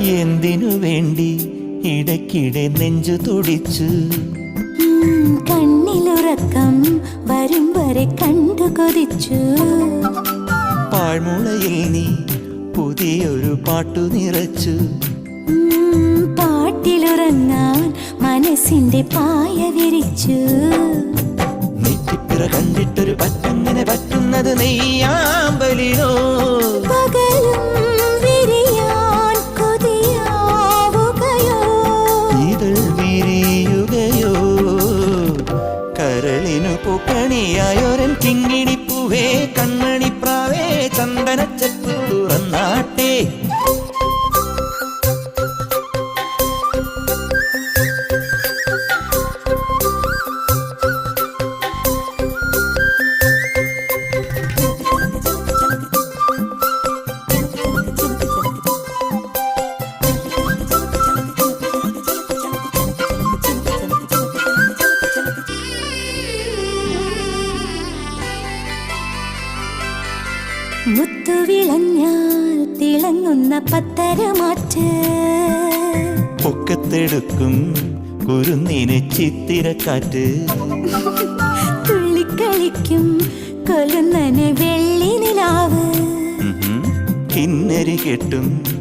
എന്തിനു വേണ്ടി ഇടയ്ക്കിടെ നെഞ്ചു തുടിച്ചു. കണ്ണിലുറക്കം വരും വരെ കണ്ടു കൊതിച്ചു. പാഴ്മുളയിൽ നീ പുതിയൊരു പാട്ടു നിറച്ചു. പാട്ടിലുറങ്ങാൻ മനസ്സിന്റെ പായ വിരിച്ചു. നെറ്റിപ്പിറ കണ്ടിട്ടൊരു പറ്റങ്ങനെ പറ്റുന്നത് നെയ്യാമ്പലിനോ. പകലും വിരിയാൻ കൊതിയാവുകയോ. ഇതൾ വിരിയുകയോ. കരളിനു പൂക്കണിയായൊരൻ കിങ്ങിണിപ്പൂവേ കൺമണിപ്രാവേ ചന്ദനച്ചെപ്പു തുറന്നാട്ടെ. മുത്തുവിളഞ്ഞാൽ തിളങ്ങുന്ന പത്തരമാറ്റ്. പൊക്കത്തെടുക്കും കുരുന്നിന് ചിത്തിരക്കാറ്റ്. തുള്ളിക്കളിക്കും കൊലുന്നന് വെള്ളി നിലാവ്. കിന്നരി കെട്ടും